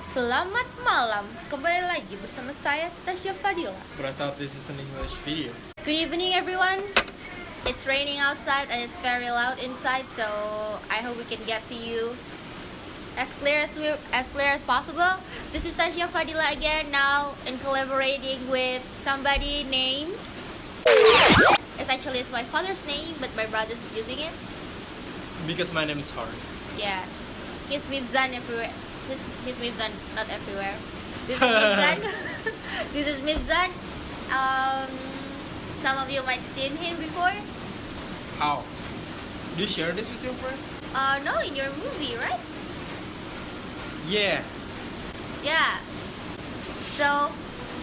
Selamat malam, kembali lagi bersama saya Tasya Fadila. But I thought this is an English video. Good evening everyone. It's raining outside and it's very loud inside, so I hope we can get to you as clear as possible. This is Tasya Fadila again, now in collaborating with somebody named, it's my father's name, but my brother's using it. Because my name is hard. Yeah, he's Mibzan everywhere. His Mibzan, not everywhere. This is Mibzan. This is Mibzan. Some of you might seen him before. How? Do you share this with your friends? No, in your movie, right? Yeah. Yeah. So,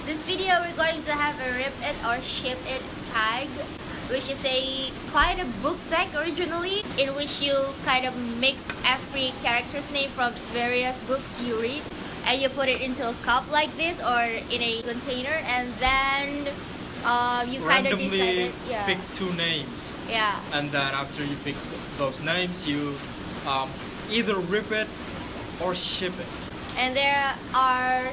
this video we're going to have a rip it or ship it tag, which is quite a book tag originally, in which you kind of mix every character's name from various books you read, and you put it into a cup like this or in a container, and then you kind of randomly decided, pick two names. Yeah. And then after you pick those names, you either rip it or ship it. And there are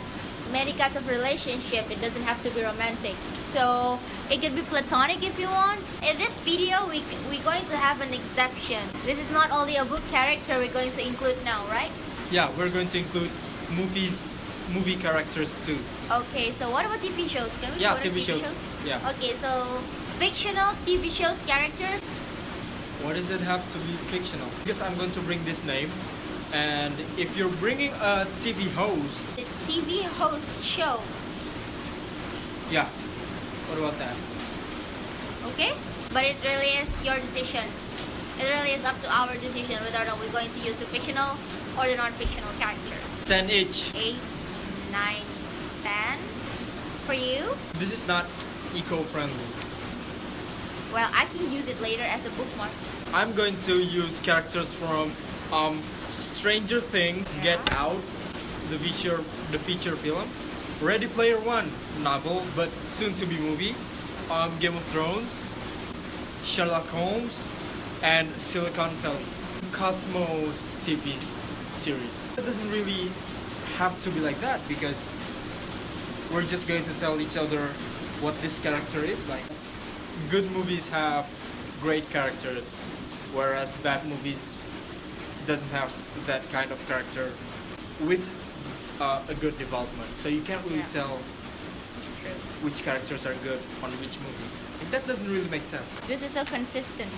many kinds of relationship. It doesn't have to be romantic. So it could be platonic if you want. In this video, we're going to have an exception. This is not only a book character we're going to include now, right? Yeah, we're going to include movie characters too. Okay, so what about TV shows? Can we Yeah, go to TV shows. Yeah. Okay, so fictional TV shows characters. Why does it have to be fictional? Because I'm going to bring this name, and if you're bringing a TV host, The TV host show. yeah. What about that? Okay? But it really is your decision. It really is up to our decision whether or not we're going to use the fictional or the non-fictional character. 10 each. 8, 9, 10. For you? This is not eco-friendly. Well, I can use it later as a bookmark. I'm going to use characters from Stranger Things, Yeah. Get Out, the feature film, Ready Player One, novel but soon to be movie, Game of Thrones, Sherlock Holmes, and Silicon Valley, Cosmos TV series. It doesn't really have to be like that because we're just going to tell each other what this character is like. Good movies have great characters, whereas bad movies doesn't have that kind of character with a good development. So you can't really tell which characters are good on which movie. And that doesn't really make sense. This is so consistent.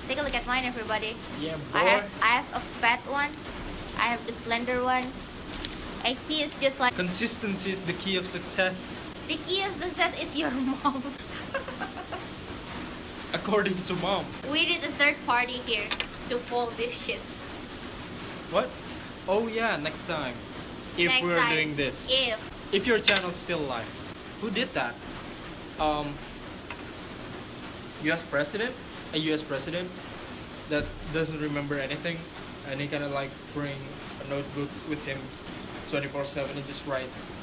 Take a look at mine, everybody. Yeah, boy. I have a fat one. I have the slender one. And he is just like... Consistency is the key of success, The key of success is your mom. according to mom. We need a third party here to fold these shits. What? Oh yeah, next time. If Next we're time, doing this. If Your channel's still alive. Who did that? US president? A US president that doesn't remember anything, and he kind of like bring a notebook with him 24/7 and just writes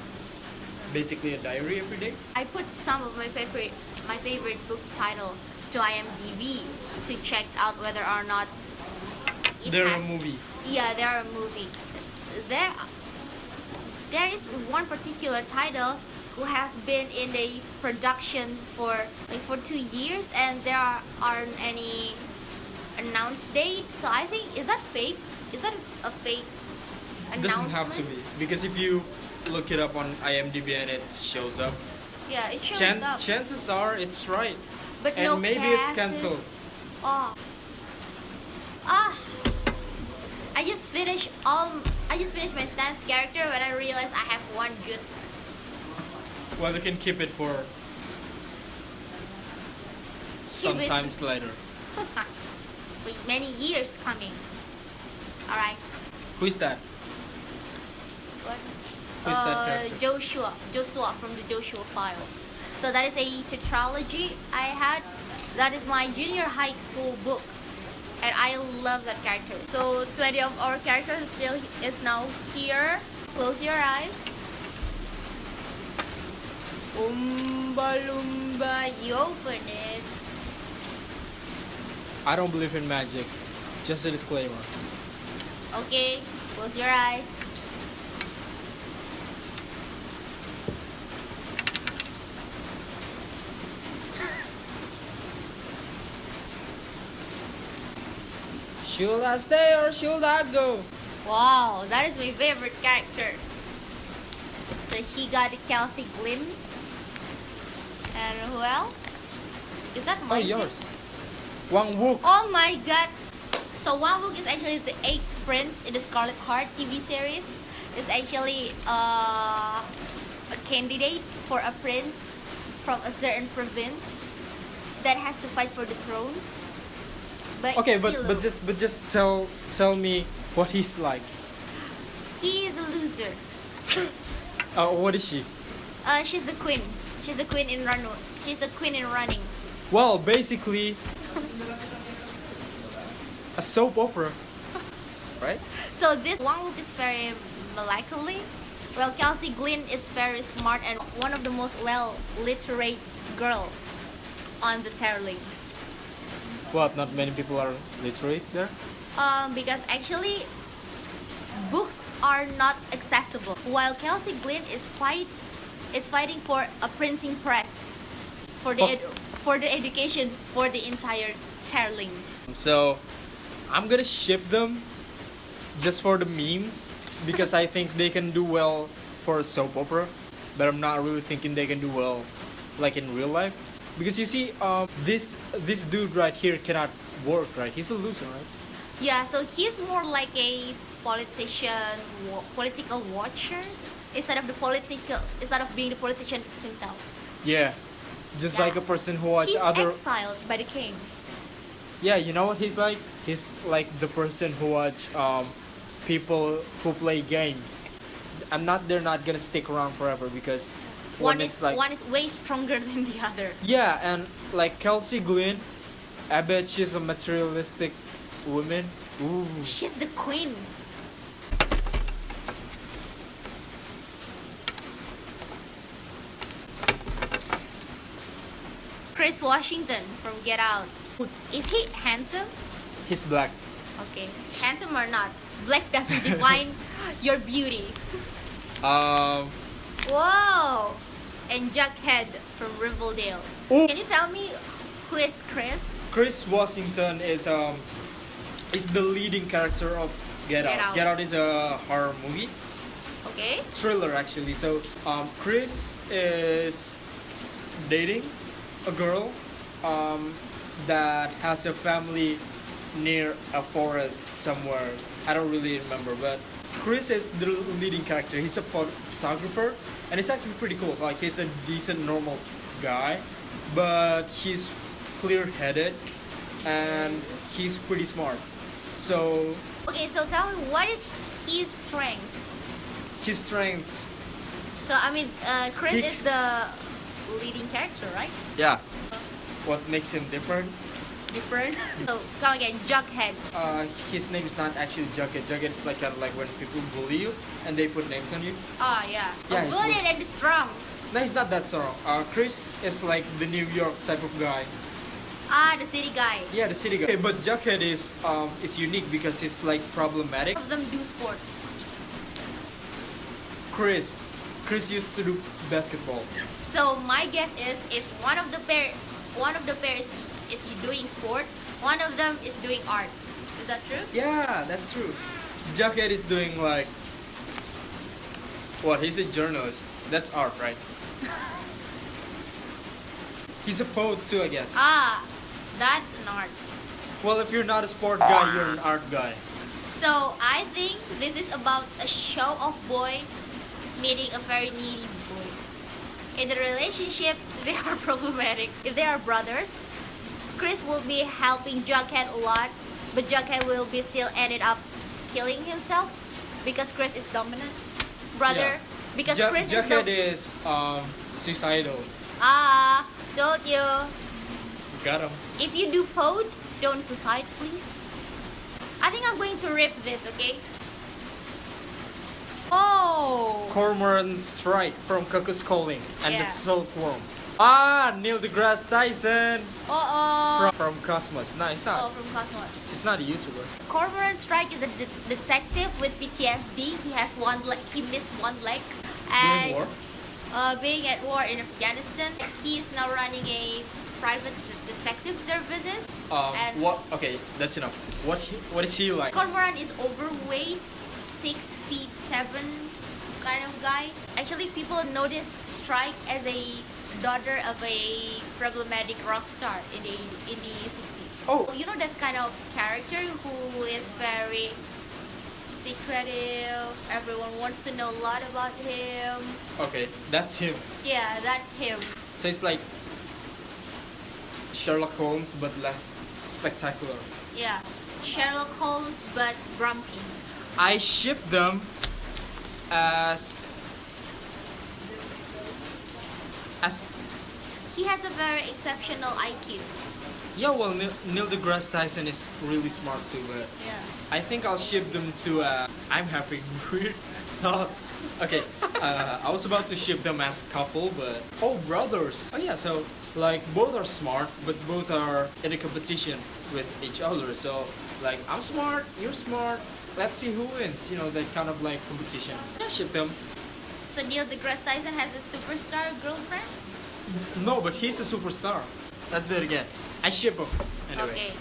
basically a diary every day. I put some of my favorite books title to imdb to check out whether or not They're a movie. Yeah, they're a movie. There is one particular title who has been in the production for 2 years, and there aren't any announced date. So I think, is that fake? Is that a fake It doesn't have to announcement? be, because if you look it up on IMDb and it shows up, Yeah, it shows up. chances are it's right. But And no maybe it's cast is- cancelled. Oh. I just finished my 10th character when I realized I have one good. Well, you can keep it for sometimes later. For many years coming. Alright. Who is that? What? Who is that character? Joshua from the Joshua Files. So that is a tetralogy I had. That is my junior high school book, and I love that character. So 20 of our characters is now here. Close your eyes. Oomba loomba, you open it. I don't believe in magic. Just a disclaimer. Okay, close your eyes. Should I stay or should I go? Wow, that is my favorite character. So he got Kelsey Glynn. And who else? Is that Oh, mine? yours. Wang Wook. Oh my god. So Wang Wook is actually the 8th prince in the Scarlet Heart TV series. It's actually a candidate for a prince from a certain province that has to fight for the throne. But Okay, still, but just tell me what he's like. he is a loser. What is she? She's the queen. She's the queen in run. She's the queen in running. Well, basically a soap opera, right? So this Wang Wook is very melancholy. Well, Kelsey Glynn is very smart and one of the most well-literate girl on the Terling. What? Not many people are literate there. Because actually books are not accessible. While Kelsey Glynn is fighting for a printing press for the for the education for the entire Terling. So I'm gonna ship them just for the memes because I think they can do well for a soap opera, but I'm not really thinking they can do well like in real life. Because you see, this dude right here cannot work, right? He's a loser, right? Yeah, so he's more like a political watcher instead of being the politician himself. Yeah, just Yeah. like a person who watch He's other. exiled by the king. Yeah, you know what he's like? He's like the person who watch people who play games. They're not gonna stick around forever because One is way stronger than the other. yeah, and like Kelsey Glynn, I bet she's a materialistic woman. Ooh. She's the queen. Chris Washington from Get Out. Is he handsome? He's black. Okay. Handsome or not? Black doesn't define your beauty. Um. Whoa! And Jughead from Riverdale. Ooh. Can you tell me who is Chris? Chris Washington is the leading character of Get Get Out. Out. Get Out is a horror movie, Okay. thriller actually. So Chris is dating a girl that has a family near a forest somewhere. I don't really remember, but Chris is the leading character. He's a photographer, and it's actually pretty cool. Like he's a decent, normal guy, but he's clear-headed and he's pretty smart. So Okay, so tell me what is his strength? his strengths, So I mean, Chris He- is the leading character, right? yeah. What makes him different? Different. So come again, Jughead. His name is not actually Jughead. Jughead is like kind of like when people bully you and they put names on you. Ah, yeah. Yeah, A he's bullet and strong. No, he's not that strong. Chris is like the New York type of guy. Ah, the city guy. Yeah, the city guy. Okay, but Jughead is unique because he's like problematic. All of them do sports. Chris used to do basketball. So my guess is if one of the pair is doing sport, one of them is doing art. Is that true? Yeah, that's true. Jughead is doing like what? He's a journalist. That's art, right? He's a poet too, I guess. Ah, that's an art. Well, if you're not a sport guy, you're an art guy. So I think this is about a show-off boy meeting a very needy boy. In the relationship, they are problematic. If they are brothers, Chris will be helping Jughead a lot, but Jughead will be still ended up killing himself because Chris is dominant brother. Yeah. Because Chris Jughead is is suicidal. told you. Got him. If you do pod, don't suicide, please. I think I'm going to rip this, okay? Oh! Cormorant Strike from Cuckoo's Calling and the Yeah. Silkworm. Neil deGrasse Tyson from Cosmos. No, it's Oh, not. from Cosmos. It's not a YouTuber. Cormorant Strike is a detective with PTSD. He has one leg. He missed one leg. And Doing war. being at war in Afghanistan, he is now running a private detective services. And What? Okay, that's enough. What is he like? Cormoran is overweight, 6'7" kind of guy. Actually, people notice Strike as a daughter of a problematic rock star in the 60s. Oh. You know that kind of character who is very secretive. Everyone wants to know a lot about him. Okay, that's him. Yeah, that's him. So it's like Sherlock Holmes, but less spectacular. Yeah, Sherlock Holmes but grumpy. I ship them as He has a very exceptional IQ. yeah. Well, Neil deGrasse Tyson is really smart too, but Yeah. I think I'll ship them to. I'm having weird thoughts. Okay, I was about to ship them as couple, but brothers. Oh yeah, so like both are smart, but both are in a competition with each other. So like I'm smart, you're smart. Let's see who wins. You know, that kind of like competition. Yeah, ship them. So Neil deGrasse Tyson has a superstar girlfriend? No, but he's a superstar. Let's do it again. I ship him. Anyway. Okay.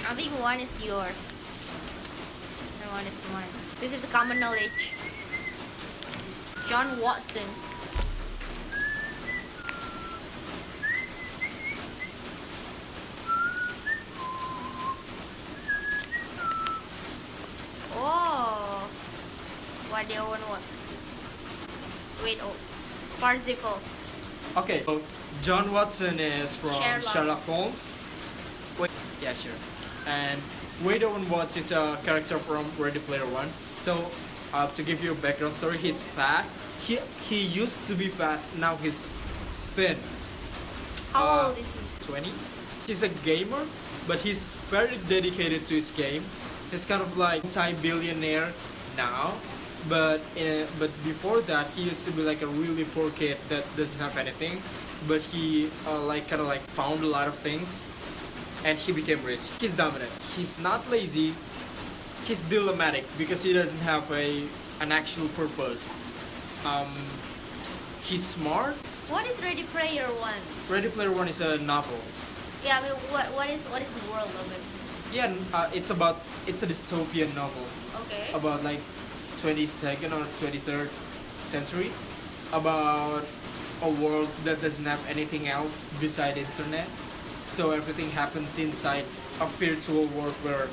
I think one is yours. And one is mine. This is common knowledge. John Watson. Oh. What do you want? Wait, Parsifal. Okay. So John Watson is from Sherlock. Sherlock Holmes. Wait. Yeah, sure. And Wade Owen Watts is a character from Ready Player One. So, to give you a background story, he's fat. He used to be fat. Now he's thin. How old is he? 20. He's a gamer, but he's very dedicated to his game. He's kind of like multi-billionaire now, but before that he used to be like a really poor kid that doesn't have anything, but he kind of found a lot of things, and he became rich. He's dominant. He's not lazy. He's dilemmatic because he doesn't have an actual purpose. He's smart. What is Ready Player One? Ready Player One is a novel. Yeah, I mean, what is the world of it? Yeah, it's a dystopian novel Okay. about like 22nd or 23rd century, about a world that doesn't have anything else beside internet. So everything happens inside a virtual world where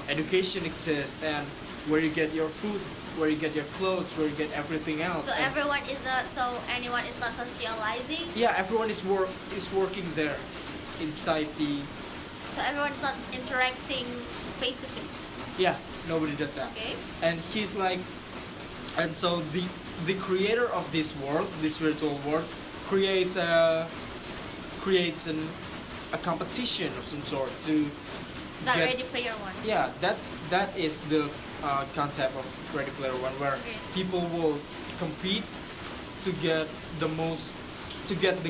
education exists, and where you get your food, where you get your clothes, where you get everything else. So And everyone is not. So anyone is not socializing. yeah, everyone is working there inside the. So everyone is not interacting face to face. Yeah, nobody does that. Okay. And he's like, and so the creator of this world, this virtual world, creates a competition of some sort to That get. Ready Player One. Yeah, that is the concept of Ready Player One, where Okay. people will compete to get the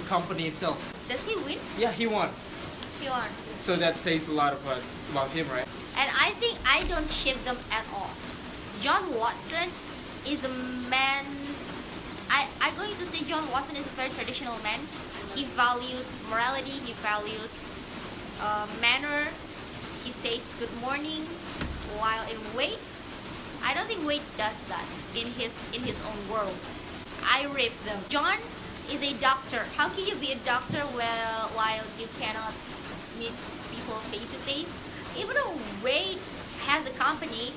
company itself. Does he win? Yeah, he won. He won. So that says a lot about him, right? And I think I don't ship them at all. John Watson is a man. I'm going to say John Watson is a very traditional man. He values morality. He values manner. He says good morning. While in Wade, I don't think Wade does that in his own world. I rip them. John is a doctor. How can you be a doctor while you cannot meet people face to face? Even though Wade has a company,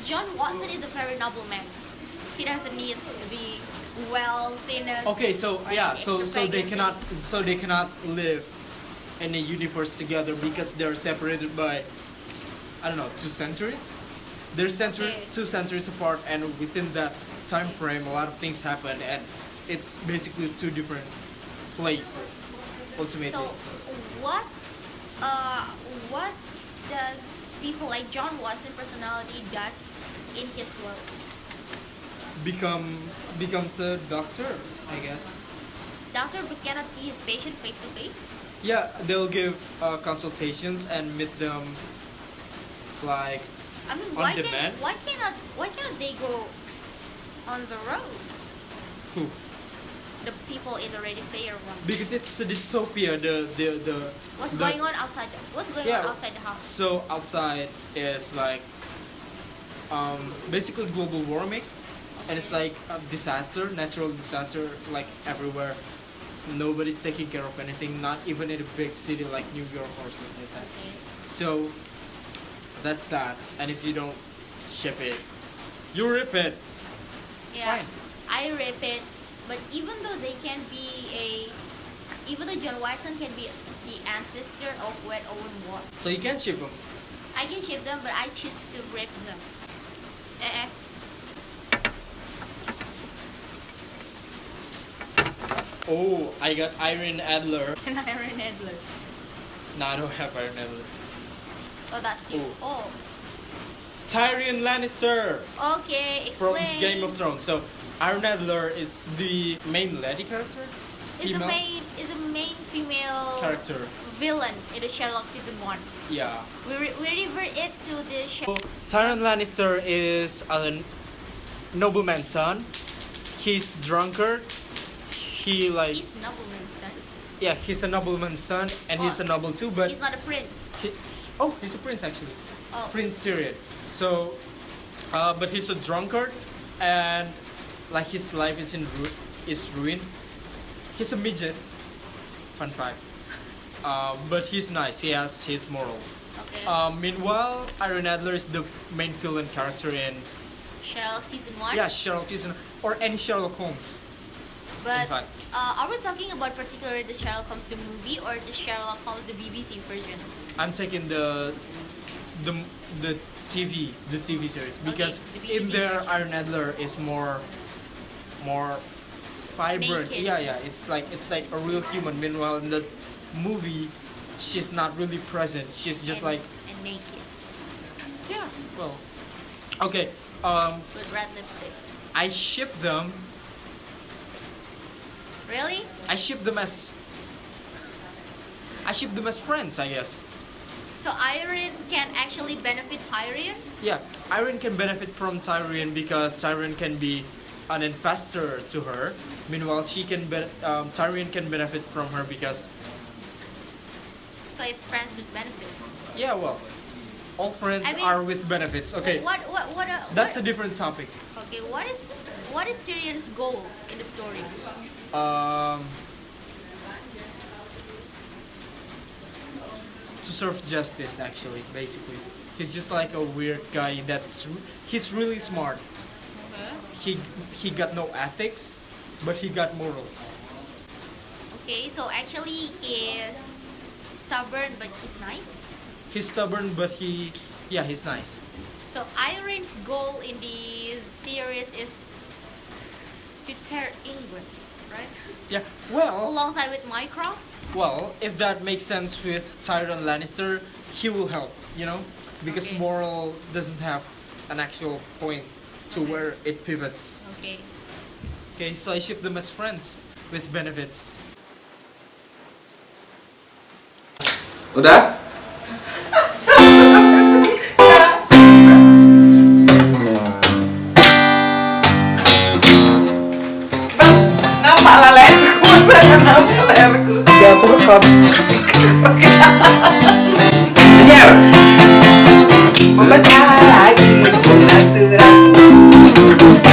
John Watson is a very noble man. He doesn't need the wealthiness. Okay, so yeah, so they extravagant cannot live in a universe together because they're separated by, I don't know, 2 centuries. They're Okay. 2 centuries apart, and within that time frame, a lot of things happen, and it's basically 2 different places, ultimately. So what does people like John Watson personality does in his world? Becomes a doctor, I guess. Doctor but cannot see his patient face to face? Yeah, they'll give consultations and meet them like I mean, on demand. why cannot they go on the road? Who? the people in the Ready Player One? Because it's a dystopia. What's going on outside? What's going on outside the house? So outside is like basically global warming, and it's like a disaster, natural disaster, like everywhere. Nobody's taking care of anything, not even in a big city like New York or something like that. Okay. So that's that. And if you don't ship it, you rip it. Yeah, Fine. I rip it. But even though even though John Watson can be the ancestor of Wet Owen War, So you can ship them. I can ship them, but I choose to rip them. Oh, I got Iron Adler. And Iron Adler. No, I don't have Iron Adler. Oh, that's you. Oh. Tyrion Lannister Okay, from explain. Game of Thrones. So Iron Adler is the main lady character. Is the main female character villain in the Sherlock season 1. Yeah. We revert it to the So Tyrion Lannister is a nobleman's son. He's drunkard. He's nobleman's son. Yeah, he's a nobleman's son, and he's a noble too. But he's not a prince. He's a prince actually. Oh. Prince Tyrion. So, but he's a drunkard, and like his life is ruined. He's a midget. Fun fact. But he's nice. He has his morals. Okay. Meanwhile, Iron Adler is the main villain character in Sherlock season 1. Yeah, Sherlock season or any Sherlock Holmes. But in fact. Are we talking about particularly the Sherlock Holmes the movie or the Sherlock Holmes the BBC version? I'm taking the TV series because the in there BBC Iron Adler is more vibrant. Naked. Yeah, it's like a real human. Meanwhile, in the movie, she's not really present. She's just and like naked yeah. Well, okay. with red lipsticks. I ship them. Really? I ship them as friends, I guess. So Iron can actually benefit Tyrion? Yeah, Iron can benefit from Tyrion because Tyrion can be an investor to her. Meanwhile, Tyrion can benefit from her because So it's friends with benefits. yeah, well, all friends are with benefits. Okay, that's a different topic. Okay, what is Tyrion's goal in the story? To serve justice, actually, basically. He's just like a weird guy he's really smart. He got no ethics, but he got morals. Okay, so actually he is stubborn but he's nice. He's stubborn, but he's nice. So Iron's goal in the series is to tear England, right? Yeah, well, Alongside with Mycroft. well, if that makes sense with Tyrion Lannister, he will help, because Okay. moral doesn't have an actual point to where it pivots. Okay. Okay, so I ship them as friends with benefits. Udah? Nama leherku, nama leherku. Ya, aku rekam. Anjar. Membaca lagi surat-surat.